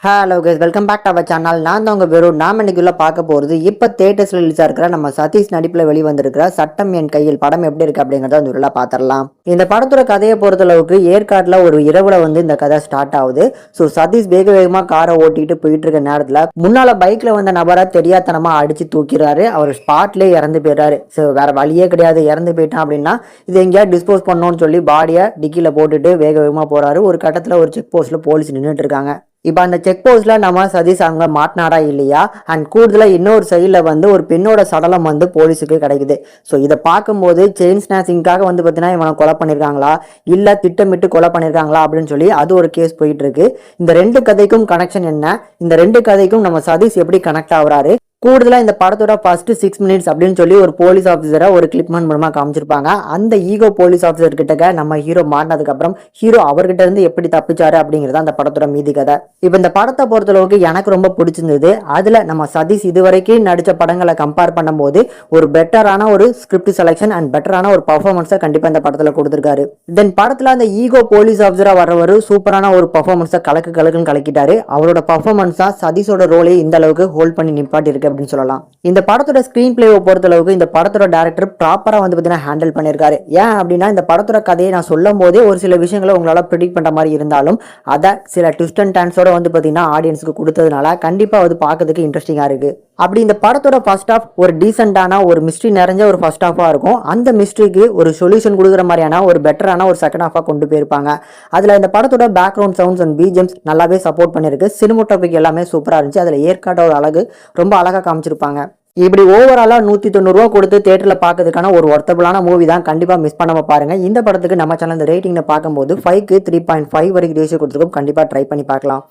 Hello guys, welcome back to our channel. நான் தான் உங்கள் வெறும் நாம் இன்னைக்குள்ள பார்க்க போகிறது இப்போ தேட்டர்ஸில் ரிலீஸ் இருக்கிற நம்ம சதீஷ் நடிப்பில் வெளிவந்திருக்கிற சட்டம் என் கையில் படம் எப்படி இருக்கு அப்படிங்கிறத வந்து உள்ள பார்த்துடலாம். இந்த படத்தோட கதையை பொறுத்தளவுக்கு ஏற்காட்டில் ஒரு இரவுல வந்து இந்த கதை ஸ்டார்ட் ஆகுது. ஸோ சதீஷ் வேக வேகமாக காரை ஓட்டிட்டு போயிட்டு இருக்க நேரத்தில் முன்னால பைக்ல வந்த நபரை தெரியாதனமா அடிச்சு தூக்கிறாரு. அவர் ஸ்பாட்லேயே இறந்து போயிடுறாரு. ஸோ வேற வழியே கிடையாது, இறந்து போயிட்டான் அப்படின்னா இது எங்கேயாவது டிஸ்போஸ் பண்ணணும்னு சொல்லி பாடியை டிக்கில போட்டுட்டு வேக வேகமாக போறாரு. ஒரு கட்டத்தில் ஒரு செக் போஸ்ட்ல போலீஸ் நின்றுட்டு இருக்காங்க. இப்போ அந்த செக் போஸ்ட்ல நம்ம சதீஷ் அங்கே மாட்டினாரா இல்லையா, அண்ட் கூடுதலாக இன்னொரு சைடில் வந்து ஒரு பெண்ணோட சடலம் வந்து போலீஸுக்கு கிடைக்குது. ஸோ இதை பார்க்கும்போது செயின் ஸ்நாச்சிங்காக வந்து பார்த்தீங்கன்னா இவனை கொலை பண்ணியிருக்காங்களா இல்லை திட்டமிட்டு கொலை பண்ணியிருக்காங்களா அப்படின்னு சொல்லி அது ஒரு கேஸ் போயிட்டு இருக்கு. இந்த ரெண்டு கதைக்கும் கனெக்ஷன் என்ன, இந்த ரெண்டு கதைக்கும் நம்ம சதீஷ் எப்படி கனெக்ட் ஆகுறாரு, கூடுதலாக இந்த படத்தோட ஃபர்ஸ்ட் 6 minutes அப்படின்னு சொல்லி ஒரு போலீஸ் ஆஃபீஸரை ஒரு கிளிப்மேன் மூலமா காமிச்சிருப்பாங்க. அந்த ஈகோ போலீஸ் ஆஃபீஸர் கிட்ட நம்ம ஹீரோ மாட்டினதுக்கு அப்புறம் ஹீரோ அவர்கிட்ட இருந்து எப்படி தப்பிச்சாரு அப்படிங்கிறது அந்த படத்தோட மீதி கதை. இப்போ இந்த படத்தை பொறுத்தளவுக்கு எனக்கு ரொம்ப பிடிச்சிருந்தது. அதுல நம்ம சதீஷ் இதுவரைக்கும் நடிச்ச படங்களை கம்பேர் பண்ணும்போது ஒரு பெட்டரான ஒரு ஸ்கிரிப்ட் செலெக்ஷன் அண்ட் பெட்டரான ஒரு பர்ஃபார்மன்ஸை கண்டிப்பா இந்த படத்துல கொடுத்திருக்காரு. தென் படத்துல அந்த ஈகோ போலீஸ் ஆஃபீஸரா வர்றவர் சூப்பரான ஒரு பர்ஃபார்மன்ஸை கலக்குன்னு கலக்கிட்டாரு. அவரோட பர்ஃபார்மன்ஸ் தான் சதீஷோட ரோலை இந்த அளவுக்கு ஹோல்ட் பண்ணி நிப்பாட்டி இருக்கு அப்படின்னு சொல்லலாம். இந்த படத்தோட ஸ்கிரீன் பிளேவை பொறுத்தளவுக்கு இந்த படத்தோட டைரக்டர் ப்ராப்பரா வந்து பார்த்தீங்கன்னா ஹேண்டில் பண்ணியிருக்காரு. ஏன் அப்படின்னா இந்த படத்தோட கதையை நான் சொல்லும் போதே ஒரு சில விஷயங்களை உங்களால ப்ரிடிக்ட் பண்ற மாதிரி இருந்தாலும் அதை சில ட்விஸ்ட் அண்ட் டர்ன்ஸோட வந்து பார்த்தீங்கன்னா ஆடியன்ஸுக்கு கொடுத்ததுனால கண்டிப்பா அது பார்க்கறதுக்கு இன்ட்ரெஸ்டிங்கா இருக்கு. அப்படி இந்த படத்தோட ஃபர்ஸ்ட் ஹாஃப் ஒரு டீசென்டான ஒரு மிஸ்ட்ரி நிறைஞ்ச ஒரு ஃபர்ஸ்ட் ஹாஃபா இருக்கும். அந்த மிஸ்ட்ரிக்கு ஒரு சொல்யூஷன் கொடுக்குற மாதிரியான ஒரு பெட்டரான ஒரு செகண்ட் ஹாஃபா கொண்டு போயிருப்பாங்க. அதுல இந்த படத்தோட பேக்ரவுண்ட் சவுண்ட்ஸ் அண்ட் பிஜிஎம்ஸ் நல்லாவே சப்போர்ட் பண்ணிருக்கு. சினிமோட்டோபிக் எல்லாமே சூப்பரா இருந்துச்சு. அதுல ஏற்காட்டோட அழகு ரொம்ப அழகா காமிச்சிருப்பாங்க. இப்படி ஓவராலா 190 ரூபா கொடுத்து தேட்டர்ல பார்க்கறதுக்கான ஒரு ஒர்த்தபிளான மூவி தான். கண்டிப்பா மிஸ் பண்ணாம பாருங்க. இந்த படத்துக்கு நம்ம சேனல் ரேட்டிங்ல பார்க்கும்போது 5க்கு 3.5 வரைக்கும் ரேஷியோ கொடுத்துருக்கோம். கண்டிப்பா ட்ரை பண்ணி பார்க்கலாம்.